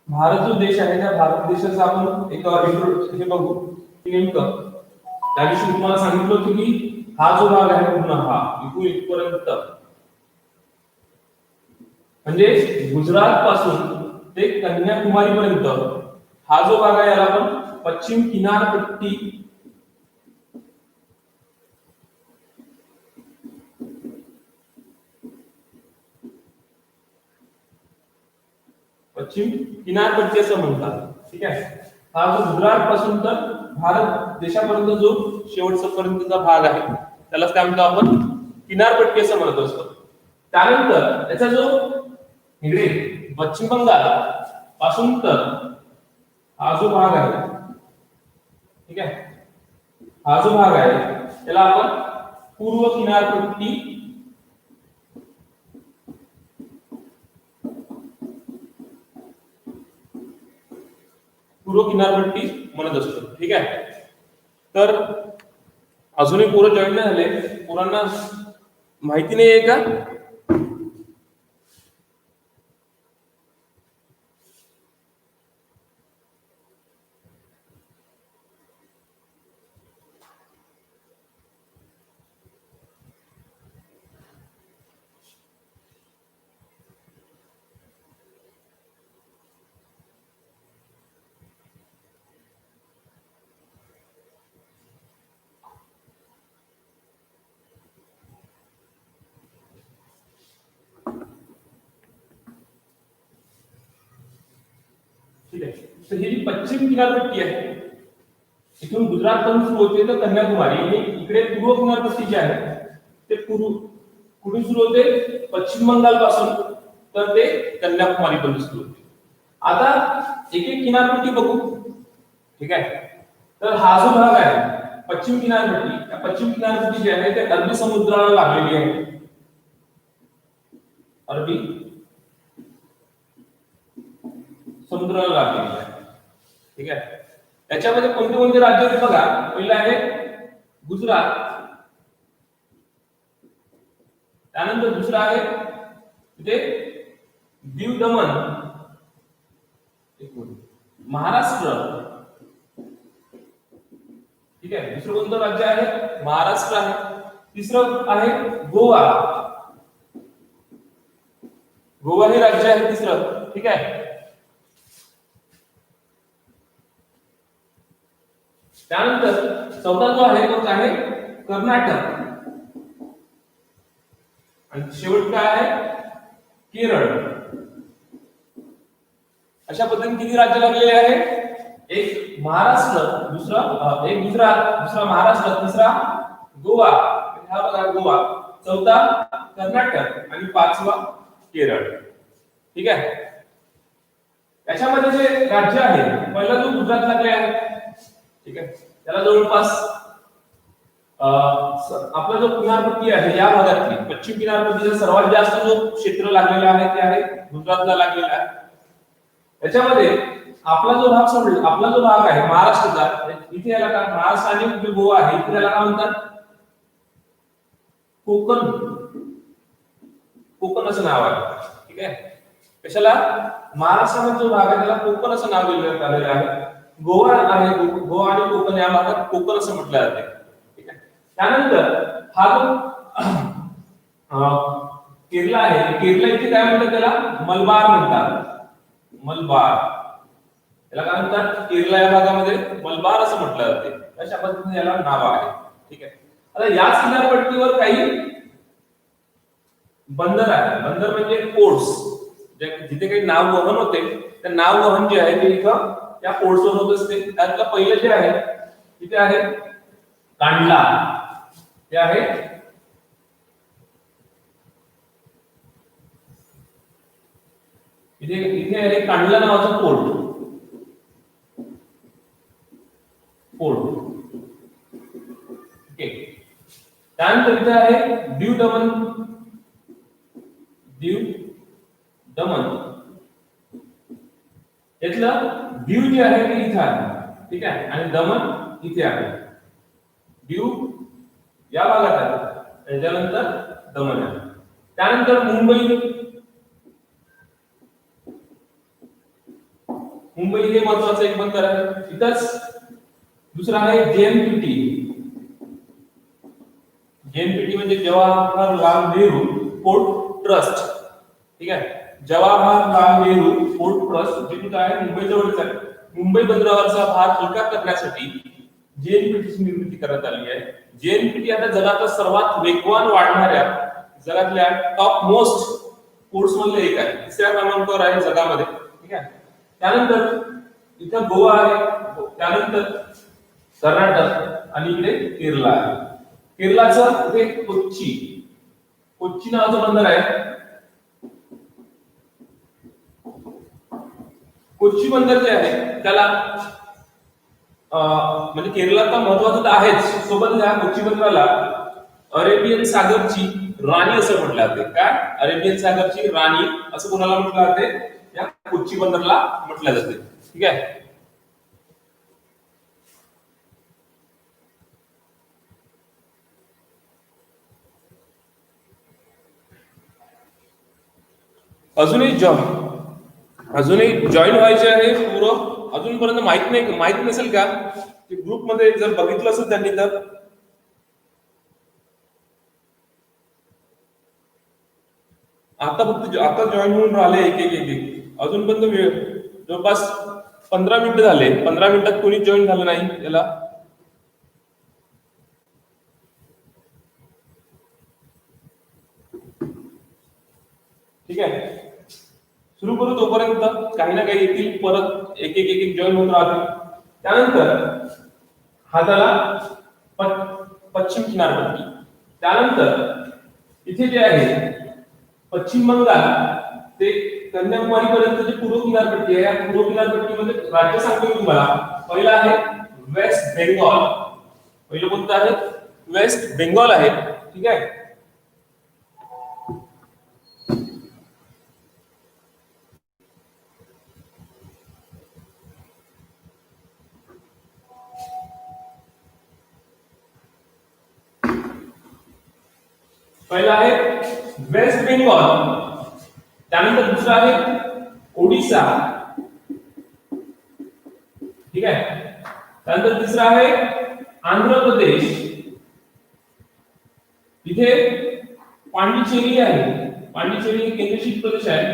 भारत जो देश आहे त्या भारत देशाचा आपण एक हे बघू की नेमकं त्या दिवशी तुम्हाला सांगितलं होतं की हा जो भाग आहे पूर्ण हा इथून इथपर्यंत म्हणजे गुजरात पासून ते कन्याकुमारी पर्यंत हा जो भाग आहे याला आपण पश्चिम किनारपट्टी पश्चिम किनारपट्टी असं म्हणतात. ठीक आहे. हा जो गुजरात पासून तर भारत देशापर्यंत जो शेवटचा पर्यंतचा भाग आहे त्यालाच काय म्हणतो आपण किनारपट्टी असं म्हणत असतो. त्यानंतर याचा जो इकडे पश्चिम बंगाल पासून तर हा जो भाग आहे ठीक आहे हा जो भाग आहे त्याला आपण पूर्व किनारपट्टी पूर्व किनारपट्टी म्हणत असतो. ठीक आहे. तर अजूनही पोरं जॉईन नाही झाले, पोरांना माहिती नाही आहे का? ठीक आहे. तर ही जी पश्चिम किनारपट्टी आहे इथून गुजरात पासून सुरू होते तर कन्याकुमारी आणि इकडे पूर्व किनारपट्टी जी आहे ते कुठून सुरू होते पश्चिम बंगाल पासून तर ते कन्याकुमारी पर्यंत सुरू होते. आता एक एक किनारपट्टी बघू. ठीक आहे. तर हा जो भाग आहे पश्चिम किनारपट्टी त्या पश्चिम किनारपट्टी जी आहे ते अरबी समुद्राला लागलेली आहे. अरबी समुद्राला लागलेली आहे. ठीक आहे. त्याच्यामध्ये कोणते कोणते राज्य आहेत बघा. पहिलं आहे गुजरात, त्यानंतर दुसरं आहे ते दीव दमण, महाराष्ट्र. ठीक आहे. दुसरं कोणतं राज्य आहे महाराष्ट्र आहे. तिसरं आहे गोवा, गोवा हे राज्य आहे तिसरं. ठीक आहे. त्यानंतर चौथा जो आहे तो आहे कर्नाटक आणि शेवट काय आहे केरळ. अशा पद्धतीने किती राज्य लागलेले आहे एक महाराष्ट्र, एक गुजरात, दुसरा महाराष्ट्र, तिसरा गोवा, हा बघा गोवा, चौथा कर्नाटक आणि पाचवा केरळ. ठीक आहे. याच्यामध्ये जे राज्य आहे पहिला जो गुजरात लागले आहे. ठीक आहे. त्याला जवळपास आपला जो किनारपट्टी आहे या भागातली पश्चिम किनारपट्टीचा सर्वात जास्त जो क्षेत्र लागलेला आहे ते आहे गुजरातला लागलेला आहे. याच्यामध्ये आपला जो भाग सोडला आपला जो भाग आहे महाराष्ट्राचा इथे याला का महाराष्ट्र आणि जो गोवा आहे इथे याला काय म्हणतात कोकण, कोकण असं नाव आहे. ठीक आहे. कशाला महाराष्ट्राचा जो भाग आहे त्याला कोकण असं नाव दिलेलं आलेलं आहे. गोवा आहे गोवा आणि कोकण या भागात कोकण असं म्हटलं जाते. ठीक आहे. त्यानंतर हा जो केरला आहे केरला इथे काय म्हणतात त्याला मलबार म्हणतात. मलबार याला काय म्हणतात केरला या भागामध्ये मलबार असं म्हटलं जाते. अशा पद्धतीने याला नाव आहे. ठीक आहे. आता या किनारपट्टीवर काही बंदर आहे. बंदर म्हणजे पोर्ट्स जिथे काही नाव वहन होते त्या नाव वहन जे आहे ते इथं या पोर्ट्सवर होत असते. त्यातलं पहिलं जे आहे इथे आहे कांडला, ते आहे इथे आहे कांडला नावाचं पोर्ट. ओके. त्यानंतर इथे आहे दीव दमण, दीव दमण यातलं दीव जे आहे ते इथे आहे. ठीक आहे. आणि दमण इथे आहे. दीव या भागात आहे त्याच्यानंतर दमण आहे. त्यानंतर मुंबई मुंबई हे महत्वाचं एक बंदर आहे. इथंच दुसरा आहे जेएनपीटी. जेएनपीटी म्हणजे जवाहरलाल नेहरू पोर्ट ट्रस्ट. ठीक आहे, जवाहरलाल नेहरू पोर्ट ट्रस्ट जे कुठे आहे मुंबई जवळच आहे. मुंबई बंदरावरचा भार हलका करण्यासाठी जेएनपीटीची निर्मिती करण्यात आली आहे. जेएनपीटी आता जगातल्या सर्वात वेगवान वाढणाऱ्या जगातल्या टॉप मोस्ट पोर्ट्स मधले एक आहे. तिसऱ्या क्रमांकावर आहे जगामध्ये. ठीक आहे, त्यानंतर इथं गोवा आहे, त्यानंतर कर्नाटक आणि इकडे केरला आहे. केरलाचं इथे कोच्ची, कोच्ची नावाचं बंदर आहे. कोच्ची बंदर जे आहे त्याला म्हणजे केरळाचा महत्वाचं तर आहेच, सोबत या कोच्ची बंदराला अरेबियन सागरची राणी असं म्हटलं जाते. काय अरेबियन सागरची राणी असं कोणाला म्हटलं जाते? या कोच्ची बंदरला म्हटलं जाते. ठीक आहे, अजूनही जॉईन व्हायचे आहे. पूर्ण अजूनपर्यंत माहित नसेल का? ग्रुपमध्ये जर बघितलं असेल त्यांनी तर आता जॉईन होऊन राहिले एक अजूनपर्यंत जवळपास 15 मिनिटं झाले. 15 मिनिटात कोणी जॉईन झालं नाही याला. ठीक आहे, सुरू करू. तोपर्यंत काही ना काही येतील, परत एक जॉईन होत राहतील. त्यानंतर हा झाला पश्चिम किनारपट्टी. त्यानंतर इथे जे आहे पश्चिम बंगाल ते कन्याकुमारी पर्यंत जे पूर्व किनारपट्टी आहे, या पूर्व किनारपट्टीमध्ये राज्य सांगतो मी तुम्हाला. पहिला आहे वेस्ट बेंगॉल. पहिलं कोणतं आहे? वेस्ट बेंगॉल आहे. ठीक आहे, पहिला आहे वेस्ट बेंगॉल. त्यानंतर दुसरा आहे ओडिसा. ठीक आहे, त्यानंतर तिसरा आहे आंध्र प्रदेश. इथे पांडिचेरी आहे. पांडिचेरी हे केंद्रशासित प्रदेश आहे.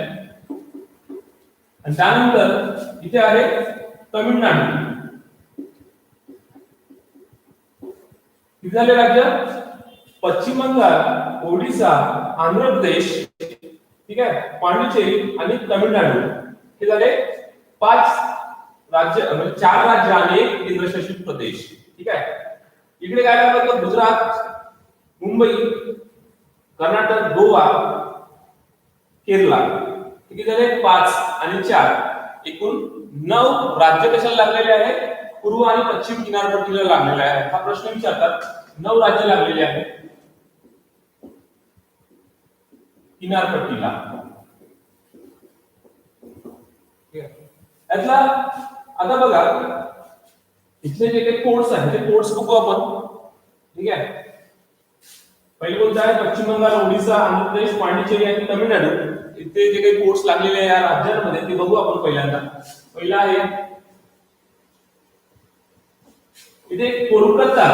आणि त्यानंतर इथे आहे तमिळनाडू. किती झाले राज्य? पश्चिम बंगाल, ओडिसा, आंध्र प्रदेश, ठीक आहे, पांडिचेरी आणि तमिळनाडू. हे झाले 5 राज्य, म्हणजे 4 राज्य आणि 1 केंद्रशासित प्रदेश. ठीक आहे, इकडे काय करतात? गुजरात, मुंबई, कर्नाटक, गोवा, केरला. किती झाले? 5 आणि 4 एकूण 9 राज्य कशाला लागलेले आहे? पूर्व आणि पश्चिम किनारपट्टीला लागलेले आहे. हा प्रश्न विचारतात. 9 राज्य लागलेले आहेत किनारपट्टीला. यातला आता बघा इथले जे काही पोर्ट्स आहेत ते पोर्ट्स बघू आपण. ठीक आहे, पहिले कोणतं आहे? पश्चिम बंगाल, ओडिसा, आंध्र प्रदेश, पांडिचेरी आणि तमिळनाडू. इथे जे काही पोर्ट्स लागलेले आहे या राज्यांमध्ये ते बघू आपण पहिल्यांदा. पहिला आहे इथे कोलकाता.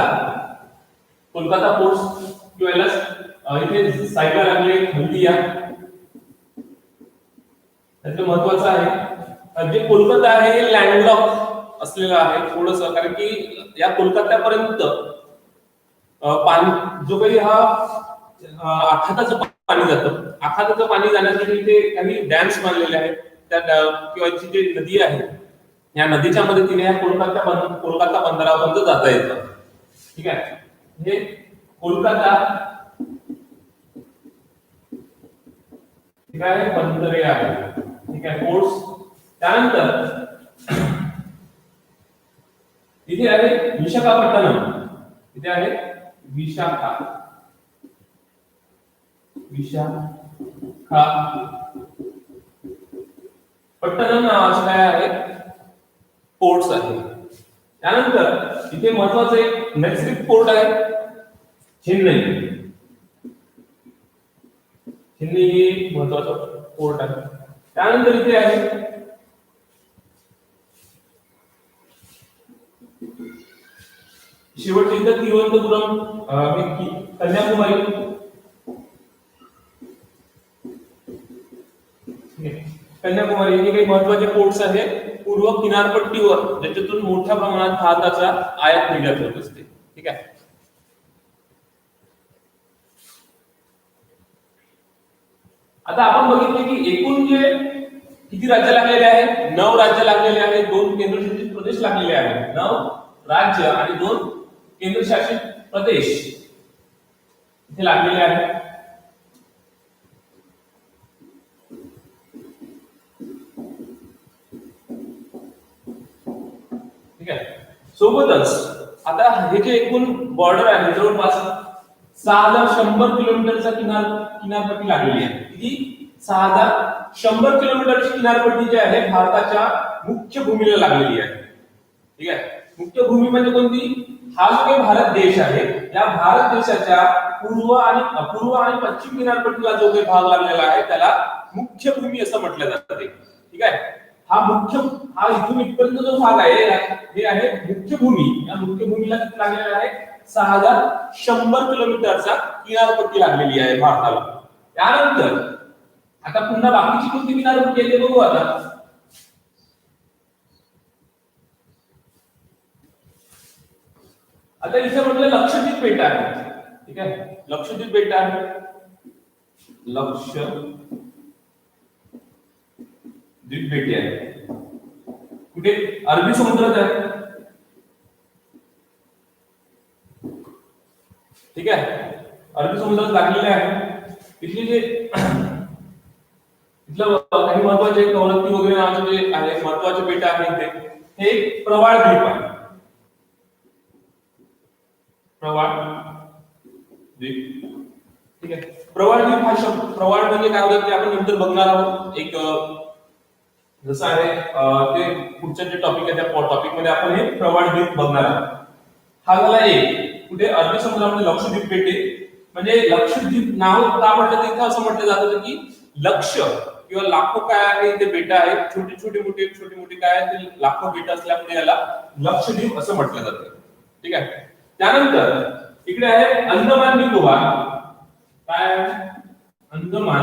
कोलकाता पोर्ट्स किंवा इथे साईडला लागले हल्दिया. त्याचं महत्वाचं आहे जे कोलकाता आहे हे लँडलॉक असलेलं आहे थोडस, कारण की या कोलकात्यापर्यंत जो काही हा आखाताचं पाणी जातं. आखाताचं पाणी जाण्यासाठी इथे काही डॅम्स बांधलेले आहेत. त्या किंवा जी नदी आहे या नदीच्या मदतीने या कोलकाता बंदरापर्यंत जाता येतं. ठीक आहे, हे कोलकाता ठीक आहे बंदरे आहे. ठीक आहे, पोर्ट्स. त्यानंतर इथे आहे विशाखापट्टणम. इथे आहे विशाखापट्टणम नावाचं काय आहे? पोर्ट्स आहे. त्यानंतर इथे महत्वाचं एक नैसर्गिक पोर्ट आहे चेन्नई. चेन्नई हे महत्वाचं पोर्ट आहे. त्यानंतर इथे आहे शेवटचं इथं तिरुवनंतपुरम, कन्याकुमारी, कन्याकुमारी हे काही महत्वाचे पोर्ट्स आहेत पूर्व किनारपट्टीवर, ज्याच्यातून मोठ्या प्रमाणात भारताचा आयात निर्यात होत असते. ठीक आहे. आता आपण बघितले की एकूण जे किती राज्य लागलेले आहेत, 9 राज्य लागलेले आहेत, 2 केंद्रशासित प्रदेश लागलेले आहेत. 9 राज्य आणि 2 केंद्रशासित प्रदेश इथे लागलेले आहेत. ठीक आहे. सोबतच आता हे जे एकूण बॉर्डर आहे जवळपास 6100 किलोमीटरचा किनारपट्टी लागलेली आहे. किती? 6100 किलोमीटरची किनारपट्टी जी आहे भारताच्या मुख्य भूमीला लागलेली आहे. ठीक आहे. मुख्य भूमी म्हणजे कोणती? हा जो काही भारत देश आहे या भारत देशाच्या पूर्व आणि पश्चिम किनारपट्टीला जो काही भाग लागलेला आहे त्याला मुख्य भूमी असं म्हटलं जातं. ठीक आहे. हा इथून इथपर्यंत जो भाग आहे हे आहे मुख्य भूमी. या मुख्य भूमीला किती लागलेला आहे? 6100 किलोमीटरचा किनारपट्टी लागलेली आहे भारताला. त्यानंतर आता पुन्हा बाकीची कोणती किनारपट्टी आहे ते बघू. आता इथे म्हटलं लक्षद्वीप बेट आहे. ठीक आहे. लक्षद्वीप बेट आहे. लक्षद्वीप बेटे आहे. कुठे? अरबी समुद्रात आहे. ठीक आहे. अरबी समुद्रात लागलेले आहे. इथले जे इथलं काही महत्वाचे कवरत्ती वगैरे नावाचे जे आहे महत्वाचे बेट आहेत हे प्रवाळ द्वीप आहे. प्रवाळ द्वीप. ठीक आहे. प्रवाळ द्वीप हा शब्द, प्रवाळ म्हणजे काय होतं ते आपण नंतर बघणार आहोत. एक जसं आहे ते पुढच्या जे टॉपिक आहे त्या टॉपिक मध्ये आपण हे प्रवाळ द्वीप बघणार आहोत. हा झाला एक. कुठे? अरबी समुद्रामध्ये लक्षद्वीप बेटे. म्हणजे लक्षद्वीप नाव का म्हटलं तिथं असं म्हटलं जातं की लक्ष किंवा लाखो काय आहे ते बेट आहेत. छोटे मोठे काय आहे ते लाखो बेट असल्यामुळे याला लक्षद्वीप असं म्हटलं जातं. ठीक आहे. त्यानंतर इकडे आहे अंदमान निकोबार. काय? अंदमान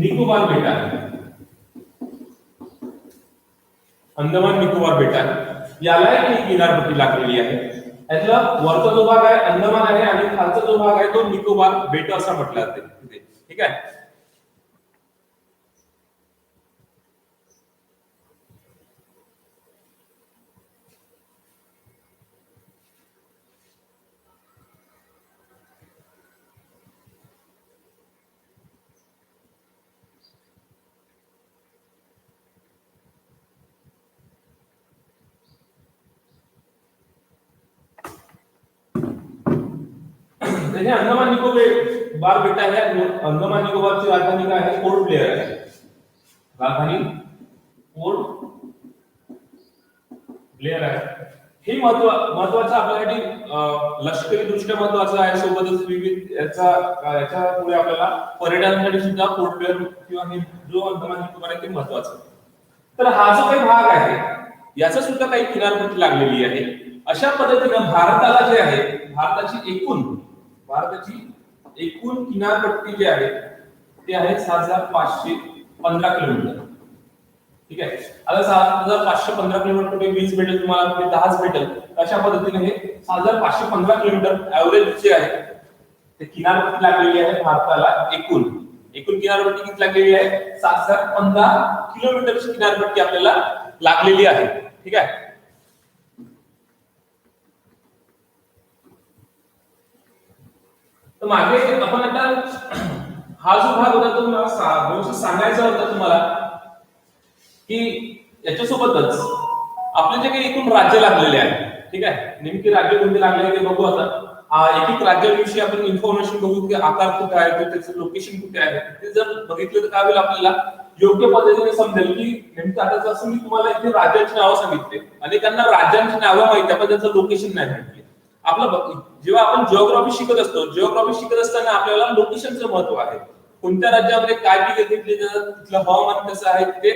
निकोबार बेट आहे. अंदमान निकोबार बेट आहे. याला एक किनारपट्टी लागलेली आहे. यातला वरचा जो भाग आहे अंदमान आहे आणि खालचा जो भाग आहे तो निकोबार बेट असं म्हटलं जाते. ठीक आहे. हे अंदमान निकोबार बेट आहे. अंदमान निकोबारची राजधानी काय आहे? पोर्ट ब्लेअर आहे. राजधानी पोर्ट ब्लेअर आहे. हे महत्वाचं आपल्यासाठी लष्करी दृष्ट्या महत्वाचं आहे. सोबतच विविध याच्यामुळे आपल्याला पर्यटनासाठी सुद्धा पोर्ट ब्लेअर किंवा हे जो अंदमान निकोबार आहे ते महत्वाचं. तर हा जो काही भाग आहे याचा सुद्धा काही किनारपट्टी लागलेली आहे. अशा पद्धतीने भारताला जे आहे भारताची एकूण किनारपट्टी जी आहे ती आहे 6515 किलोमीटर. ठीक आहे. आता 6515 किलोमीटर कुठे 20 भेटेल तुम्हाला, कुठे 10 भेटेल. अशा पद्धतीने हे 6515 किलोमीटर ऍव्हरेज जे आहे ते किनारपट्टी लागलेली आहे भारताला. एकूण किनारपट्टी किती लागलेली आहे? 7015 किलोमीटरची किनारपट्टी आपल्याला लागलेली आहे. ठीक आहे. तर मागे आपण आता हा जो भाग होता तो मला सांगायचा होता तुम्हाला की याच्यासोबतच आपले जे काही एकूण राज्य लागलेले आहेत. ठीक आहे. नेमकी राज्य कोणते लागले ते बघू. आता एक राज्याविषयी आपण इन्फॉर्मेशन बघू की आकार कुठे आहे, त्याचं लोकेशन कुठे आहे. ते जर बघितलं तर काय होईल आपल्याला योग्य पद्धतीने समजेल की नेमकं आता जसं मी तुम्हाला इथे राज्याची नावं सांगितले, अनेकांना राज्यांची नावं माहिती आहे पण त्याचं लोकेशन नाही माहिती. आपलं जेव्हा आपण जिओग्राफी शिकत असतो, जिओग्राफी शिकत असताना आपल्याला लोकेशनचं महत्व आहे. कोणत्या राज्यामध्ये काय पिके घेतली जातात, तिथलं हवामान कसं आहे, तिथे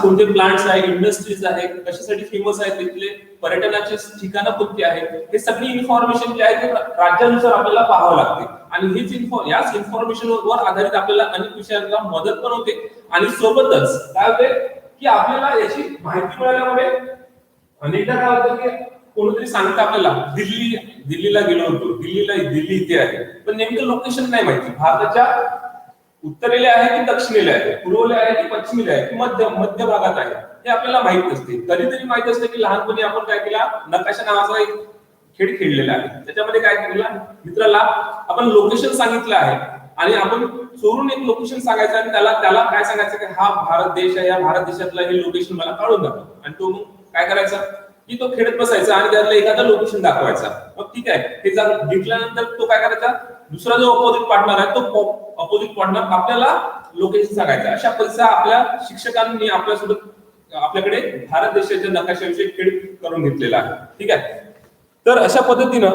कोणते प्लांट्स आहेत, इंडस्ट्रीज आहेत, कशासाठी फेमस आहेत, तिथले पर्यटनाची ठिकाणं कोणती आहेत, हे सगळी इन्फॉर्मेशन जी आहे ते राज्यानुसार आपल्याला पाहावं लागते. आणि याच इन्फॉर्मेशन वर आधारित आपल्याला अनेक विषयांना मदत पण होते. आणि सोबतच काय होते की आपल्याला याची माहिती मिळाल्यामुळे अनेकदा काय होतं की कोणीतरी सांगतं आपल्याला दिल्लीला गेलो होतो, दिल्ली इथे आहे, पण नेमकं लोकेशन नाही माहिती. भारताच्या उत्तरेला आहे की दक्षिणेला आहे, पूर्वेला आहे की पश्चिमेला आहे की मध्य भागात आहे, हे आपल्याला माहित नसते. कधीतरी माहित असते की लहानपणी आपण काय केला, नकाशा नावाचा एक खेळ खेळलेला आहे. त्याच्यामध्ये काय केलं, मित्राला आपण लोकेशन सांगितलं आहे आणि आपण चोरून एक लोकेशन सांगायचं आणि त्याला काय सांगायचं की हा भारत देश आहे, या भारत देशातलं हे लोकेशन मला काढून दाखव. आणि तो मग काय करायचा की तो खेळत बसायचा आणि त्यातलं एखादा लोकेशन दाखवायचा. मग ठीक आहे, ते जिंकल्यानंतर तो काय करायचा, दुसरा जो अपोजिट पार्टनर आहे तो अपोजिट पार्टनर आपल्याला लोकेशन सांगायचा. अशा पद्धतीचा आपल्या शिक्षकांनी आपल्यासोबत आपल्याकडे भारत देशाच्या नकाशाविषयी खेळ करून घेतलेला आहे. ठीक आहे, तर अशा पद्धतीनं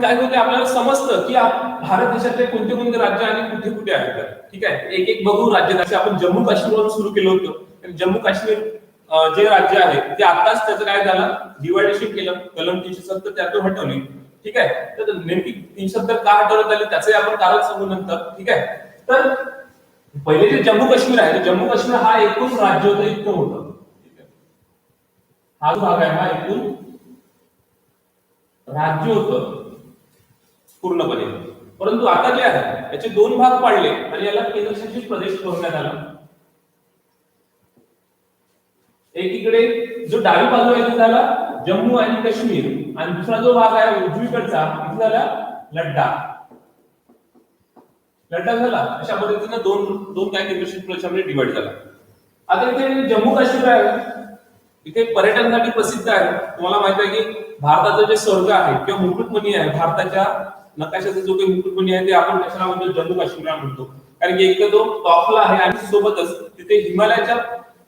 काय होते, आपल्याला समजतं की भारत देशातले कोणते कोणते राज्य आणि कुठे कुठे आहेत. ठीक आहे, एक एक बघू राज्य. जसे आपण जम्मू काश्मीरवरून सुरू केलं होतं. जम्मू काश्मीर जे राज्य आहे ते आताच त्याचं काय झालं, डिवायडेशन केलं, कलम 370 त्यातून हटवली. ठीक आहे, तर नेमकी 370 का हटवण्यात आली त्याचे आपण कारण सांगू नंतर. ठीक आहे, तर पहिले जे जम्मू काश्मीर आहे, जम्मू काश्मीर हा एकूण राज्य होतं, इतकं होतं. हा जो भाग आहे हा एकूण राज्य होतं पूर्णपणे. परंतु आता जे आहे याचे दोन भाग पाडले आणि याला केंद्रशासित प्रदेश ठरवण्यात आला. एकीकडे जो डावी बाजू आहे झाला जम्मू आणि काश्मीर, आणि दुसरा जो भाग आहे उजवीकडचा इथे झाला लडाख झाला. अशा पद्धतीने दोन काय केंद्रशासित प्रदेशामध्ये डिवाइड झाला. आता इथे जम्मू काश्मीर आहे, इथे पर्यटनासाठी प्रसिद्ध आहे. तुम्हाला माहित आहे की भारताचं जे स्वर्ग आहे किंवा मुकुटमणी आहे, भारताच्या नकाशाचा जो काही मुकुटमणी आहे ते आपण कशाला म्हणतो, जम्मू काश्मीरला म्हणतो. कारण की एक तर तो टॉपला आहे आणि सोबतच तिथे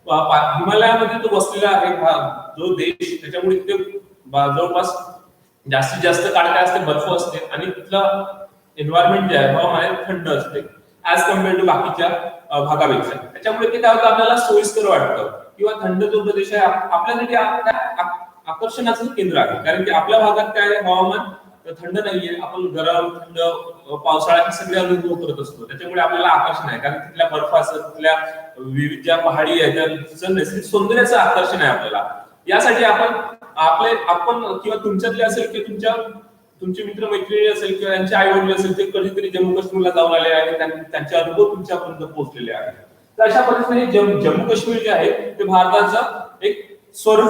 हिमालयामध्ये तो बसलेला आहे जो देश, त्याच्यामुळे तिथे जवळपास जास्तीत जास्त काळ काय असते, बर्फ असते आणि तिथलं एन्व्हायरमेंट जे आहे हवामान थंड असते ऍज कम्पेअर टू बाकीच्या भागापेक्षा. त्याच्यामुळे ते काय होतं, आपल्याला सोयीस्कर वाटतं किंवा थंड जो प्रदेश आहे आपल्यासाठी आकर्षणाचं केंद्र आहे. कारण की आपल्या भागात काय हवामान थंड नाहीये, आपण गरम थंड पावसाळ्यात सगळे अनुभव करत असतो. त्याच्यामुळे आपल्याला आकर्षण आहे, कारण तिथल्या बर्फ असत, तिथल्या विविध ज्या पहाडी आहेत त्या नैसर्गिक सौंदर्याचं आकर्षण आहे आपल्याला. यासाठी आपण किंवा तुमच्यातले असेल किंवा तुमचे मित्र मैत्रिणी असेल किंवा त्यांचे आई वडील असेल ते कधीतरी जम्मू काश्मीरला जाऊन आले आहेत, त्यांचे अनुभव तुमच्यापर्यंत पोहोचलेले आहेत. तर अशा पद्धतीने जम्मू काश्मीर जे आहे ते भारताचा एक स्वर्ग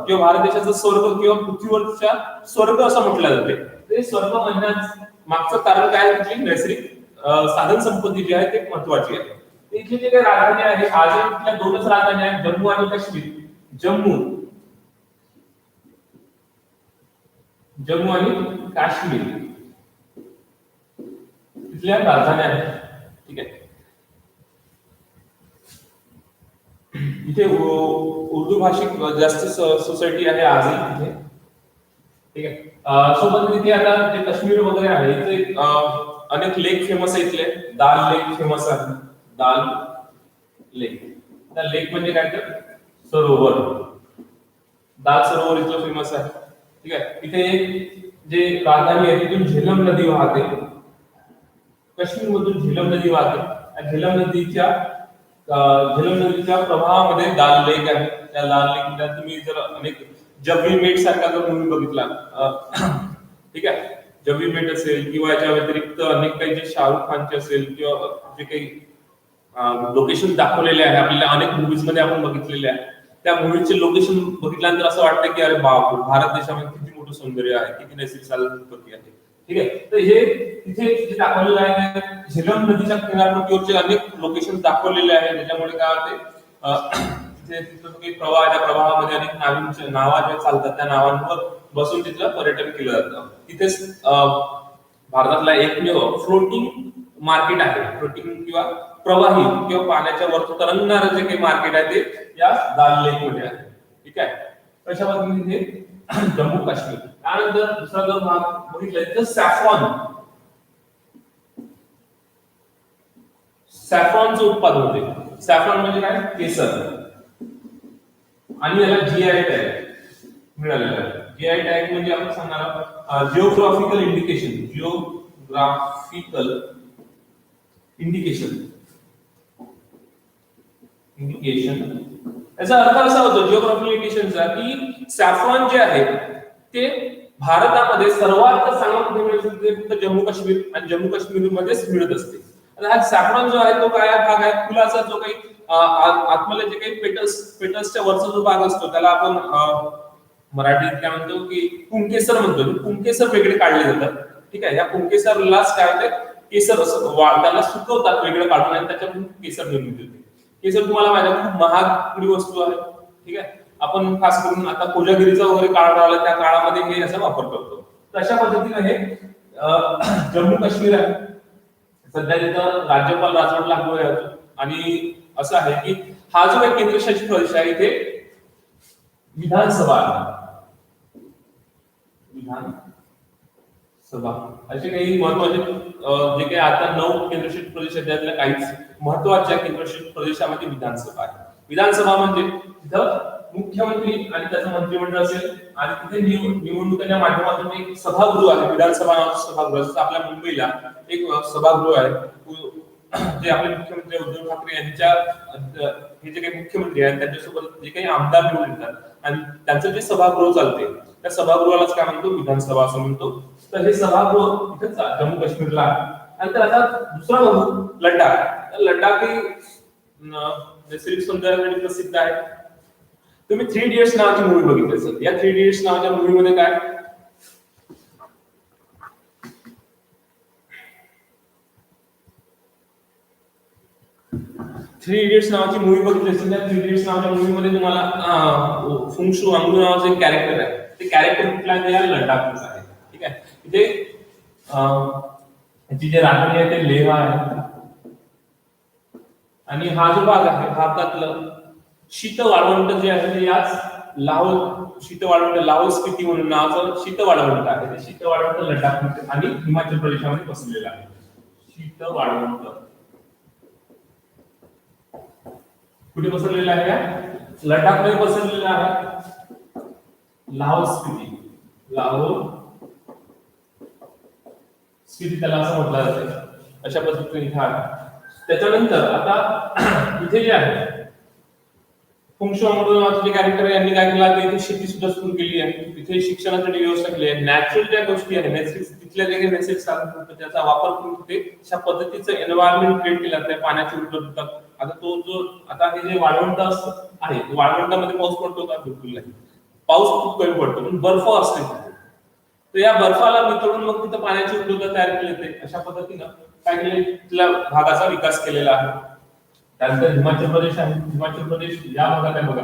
किंवा भारत देशाचा स्वर्ग किंवा पृथ्वीवरच्या स्वर्ग असं म्हटलं जाते. ते स्वर्ग म्हणण्याचं मागचं कारण काय आहे, तिथली नैसर्गिक साधन संपत्ती जी आहे ते महत्वाची आहे. इथली जे काही राजधानी आहे, आज इथल्या दोनच राजधानी आहेत, जम्मू आणि काश्मीर. जम्मू आणि काश्मीर इथल्या राजधान्या आहेत. ठीक आहे, इथे उर्दू भाषिक जास्त सोसायटी आहे आजही तिथे. ठीक आहे, सोबत इथे आता जे काश्मीर वगैरे आहे इथे अनेक लेक फेमस आहे. इथले दाल लेक फेमस आहे. दाल लेक म्हणजे काय तर सरोवर, दाल सरोवर इथलं फेमस आहे. ठीक आहे, इथे जे राजधानी आहे तिथून झेलम नदी वाहते, काश्मीर मधून झेलम नदी वाहते. झेलम नदीच्या प्रवाहामध्ये दाल लेक आहे. त्या दाल लेकला तुम्ही जर अनेक जब वी मेट सारखा जर मूवी बघितला, ठीक आहे, जब वी मेट असेल किंवा याच्या व्यतिरिक्त अनेक काही जे शाहरुख खानचे असेल किंवा जे काही लोकेशन दाखवलेले आहे आपल्याला अनेक मूवीज मध्ये आपण बघितलेले आहे, त्या मूवीचे लोकेशन बघितल्यानंतर असं वाटतं की अरे बाप, भारत देशामध्ये किती मोठं सौंदर्य आहे, किती नैसर्गिक संपत्ती आहे. ठीक आहे, तर हे तिथे दाखवलेलं आहे. झेलम नदीच्या किनारपट्टीवरचे अनेक लोकेशन दाखवलेले आहे, ज्याच्यामुळे काय होते तिथे काही प्रवाह, त्या प्रवाहामध्ये अनेक नावा ज्या चालतात त्या नावांवर बसून तिथलं पर्यटन केलं जातं. तिथेच भारतातला एकमेव फ्लोटिंग मार्केट आहे. फ्लोटिंग किंवा प्रवाही किंवा पाण्याच्या वरती तरंगणारं जे काही मार्केट आहे ते या दाल लेक मध्ये आहे. ठीक आहे, अशा पद्धतीने जम्मू काश्मीर. त्यानंतर दुसरा जर भाग बघितला तर सॅफ्रॉन सॅफ्रॉनचं उत्पादन होते. सॅफ्रॉन म्हणजे काय? केसर. आणि याला जीआय टॅग मिळालेला आहे. जीआय टॅग म्हणजे आपण सांगणार जिओग्राफिकल इंडिकेशन. जिओग्राफिकल इंडिकेशन याचा अर्थ असा होतो जिओग्राफिकल इंडिकेशनचा की सॅफ्रॉन जे आहे ते भारतामध्ये सर्वात चांगल्या कुठे मिळते? फक्त जम्मू काश्मीर आणि जम्मू काश्मीर मध्येच मिळत असते. आता हा सॅफ्रॉन जो आहे तो काय भाग आहे? फुलाचा जो काही आतमध्ये जे काही पेटल्सच्या वरचा जो भाग असतो त्याला आपण मराठीत काय म्हणतो की पुंकेसर म्हणतो. पुंकेसर वेगळे काढले जातात. ठीक आहे. या पुंकेसरलाच काय होते? केसर असं त्याला सुकवतात वेगळं काढून आणि त्याच्यातून केसर निर्मिती होते. केसर तुम्हाला माहिती आहे खूप महागडी वस्तू आहे. ठीक आहे. आपण खास करून आता कोजागिरीचा वगैरे काळ राहिला त्या काळामध्ये हे याचा वापर करतो. तर अशा पद्धतीने हे जम्मू काश्मीर आहे. सध्या तिथं राज्यपाल राजवट लागू आहे आणि असं आहे की हा जो काही केंद्रशासित प्रदेश आहे इथे विधानसभा आहे. विधानसभा असे काही महत्वाचे जे काही आता 9 केंद्रशासित प्रदेश आहेत त्यातल्या काहीच महत्वाच्या केंद्रशासित प्रदेशामध्ये विधानसभा आहे. विधानसभा म्हणजे तिथं मुख्यमंत्री आणि त्याचं मंत्रिमंडळ असेल आणि तिथे निवडणुकीच्या माध्यमातून एक सभागृह आहे. विधानसभा नावाचं सभागृह. जसं आपल्या मुंबईला एक सभागृह आहे जे आपले मुख्यमंत्री उद्धव ठाकरे यांच्या हे जे काही मुख्यमंत्री आहेत त्यांच्यासोबत जे काही आमदार निवडून येतात आणि त्यांचं जे सभागृह चालते त्या सभागृहालाच काय म्हणतो? विधानसभा असं म्हणतो. तर हे सभागृह इथेच जम्मू काश्मीरला आहे. आणि तर आता दुसरा बघू लडाख. लडाख ही नैसर्गिक सौंदर्यासाठी प्रसिद्ध आहे. तुम्ही 3 इडियट्स नावाची मूवी बघितली असेल. या 3 इडियट्स नावाच्या मूवी मध्ये काय 3 इडियट्स नावाची मूवी बघितली असेल. त्या 3 इडियट्स नावाच्या मूवी मध्ये तुम्हाला फुंगशू वांगडू नावाचं एक कॅरेक्टर आहे. ते कॅरेक्टर कुठलं आहे? ते लडाखचं आहे. ठीक आहे. इथे याची जे राजधानी आहे ते लेह आहे आणि हा जो भाग आहे भारतातलं शीत वाळवंट जे आहे ते याच लाहोल शीत वाळवंट लाहोल स्पिती म्हणून नावाचं शीत वाळवंट आहे. ते शीत वाळवंट लडाख आणि हिमाचल प्रदेशामध्ये पसरलेलं आहे. शीत वाळवंट कुठे पसरलेलं आहे? लडाख मध्ये पसरलेलं आहे. लाहोल स्पिती त्याला असं म्हटलं जाते. अशा पद्धतीने इथे आहे. त्याच्यानंतर आता इथे जे आहे फुंगशू वांगडू नावाचे जे कॅरेक्टर आहे यांनी काय केलं? इथे शेती सुद्धा सुरू केली आहे. तिथे शिक्षणासाठी व्यवस्था केली आहे. नॅचरल ज्या गोष्टी आहेत नैसर्गिक तिथल्या जे काही नैसर्गिक साधन त्याचा वापर करून तिथे अशा पद्धतीचं एन्व्हायरमेंट क्रिएट केलं जातं. पाण्याची उपलब्धता. आता तो जो आता हे जे वाळवंट आहे वाळवंटामध्ये पाऊस पडतो का? बिलकुल नाही. पाऊस खूप कमी पडतो पण बर्फ असते तिथे. तर या बर्फाला मिसळून मग तिथं पाण्याची उपलब्धता तयार केली जाते. अशा पद्धतीनं काय केले तिथल्या भागाचा विकास केलेला आहे. त्यानंतर हिमाचल प्रदेश आहे. हिमाचल प्रदेश या भागात आहे बघा.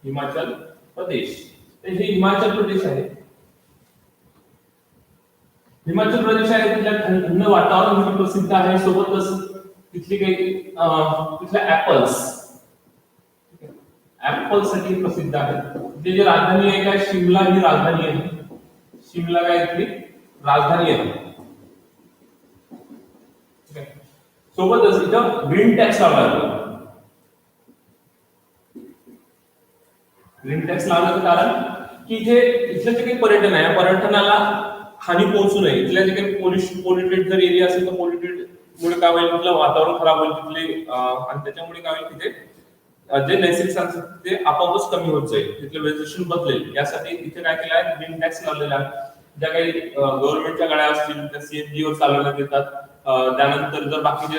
हिमाचल प्रदेश. तर हे हिमाचल प्रदेश आहे. हिमाचल प्रदेश आहे तिथल्या थंड वातावरण म्हणून प्रसिद्ध आहे. सोबतच तिथली काही तिथल्या ऍपल साठी प्रसिद्ध आहे. तिथे जी राजधानी आहे काय? शिमला ही राजधानी आहे. शिमला काय इथली राजधानी आहे. सोबतच इथं ग्रीन टॅक्स लावला जातो. ग्रीन टॅक्स लावण्याचं कारण की इथे इथलं जे काही पर्यटन आहे पर्यटनाला हानी पोहोचू नये. इथल्या जे काही पोल्युटेड जर एरिया असेल तर पोल्युटेड मुळे काय होईल? तिथलं वातावरण खराब होईल तिथले आणि त्याच्यामुळे काय होईल? तिथे जे नैसर्गिक संसाधन ते आपोआपच कमी होत जाईल. तिथलं वेजिटेशन बदलेल. यासाठी इथे काय केलं आहे? ग्रीन टॅक्स लावलेला आहे. ज्या काही गव्हर्नमेंटच्या गाड्या असतील त्या सीएनजी वर चालवण्यात येतात. त्यानंतर जर बाकीचे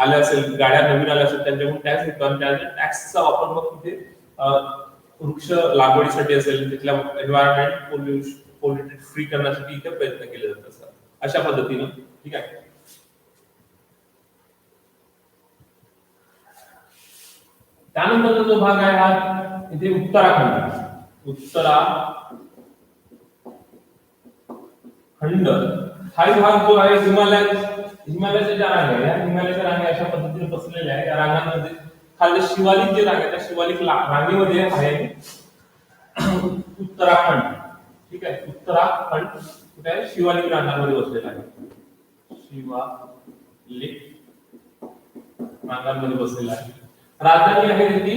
आले असेल गाड्या नवीन आल्या असेल त्यांच्याकडून टॅक्स घेतो आणि त्या टॅक्सचा वापर मग तिथे वृक्ष लागवडीसाठी असेल तिथल्या एन्व्हायरमेंट पोल्युटेड फ्री करण्यासाठी इथे प्रयत्न केले जात असतात. अशा पद्धतीनं. ठीक आहे. त्यानंतर जो भाग आहे हा इथे उत्तराखंड हा भाग जो आहे हिमालयाच्या ज्या रांगा आहे या हिमालयाच्या रांगा अशा पद्धतीने पसरलेल्या आहे. या रांगांमध्ये खाली शिवालिक जे रांग आहे त्या शिवालिक रांगेमध्ये आहे उत्तराखंड. ठीक आहे. उत्तराखंड कुठे आहे? शिवालिक रांगांमध्ये बसलेला आहे. शिवालिक नागांमध्ये बसलेला आहे. राजधानी आहे त्याची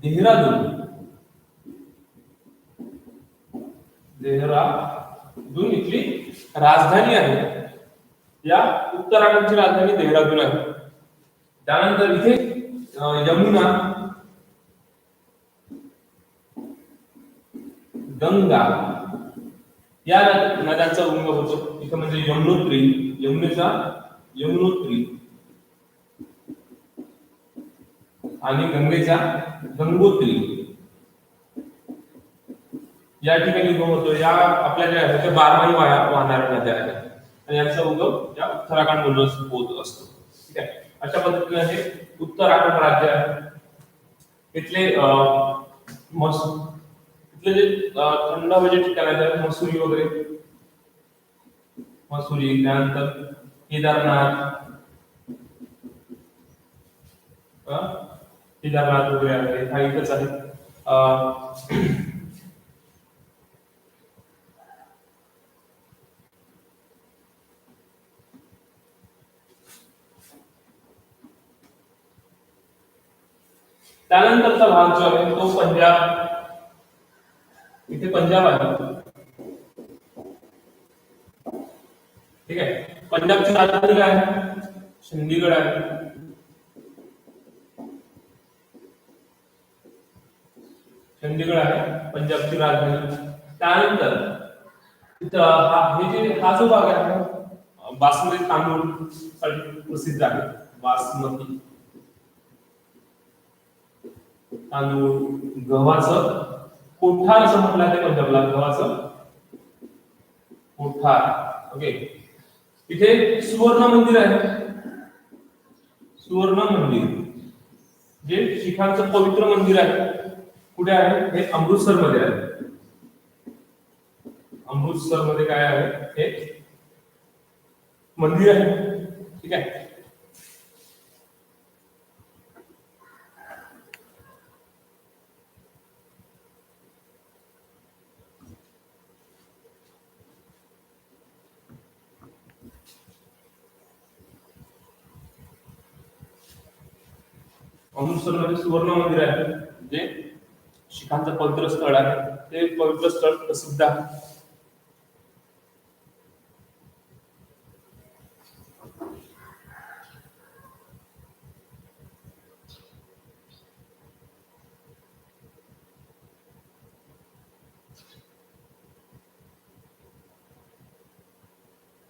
देहरादून. देहरादून इथली राजधानी आहे. या उत्तराखंडची राजधानी देहरादून आहे. त्यानंतर इथे यमुना, गंगा या नद्यांचा उगम होतो. इथे म्हणजे यमुनोत्री, यमुनोत्री आणि गंगेचा गंगोत्री या ठिकाणी उगम होतो. या आपल्या ज्या आहेत त्या बारमाही वाहणाऱ्या नद्या आहेत आणि यांचा उगम या उत्तराखंड मधून होत असतो. ठीक आहे, अशा पद्धतीने हे उत्तराखंड राज्य आहे. इथले इथले जे थंड हवेचे ठिकाण आहेत मसुरी वगैरे, मसुरी, त्यानंतर केदारनाथ, केदारनाथ वगैरे आहे हा इथंच आहे. त्यानंतरचा भाग जो आहे तो पंजाब. इथे पंजाब आहे. ठीक आहे, पंजाबची राजधानी काय आहे? चंदीगड आहे. चंदीगड आहे पंजाबची राजधानी. त्यानंतर इथं हा जो भाग आहे बासमती तांदूळ साठी प्रसिद्ध आहे. बासमती तांदूळ, गव्हाचं कोठार असं म्हटलं आहे पंजाबला, गव्हाचं कोठार. ओके, इथे सुवर्ण मंदिर आहे. सुवर्ण मंदिर जे शिखांचं पवित्र मंदिर आहे. कुठे आहे? हे अमृतसर मध्ये आहे. अमृतसर मध्ये काय आहे? हे मंदिर आहे. ठीक आहे, अमृतसर मध्ये सुवर्ण मंदिर आहे जे शिखांचं पवित्र स्थळ आहे. ते पवित्र स्थळ प्रसिद्ध आहे.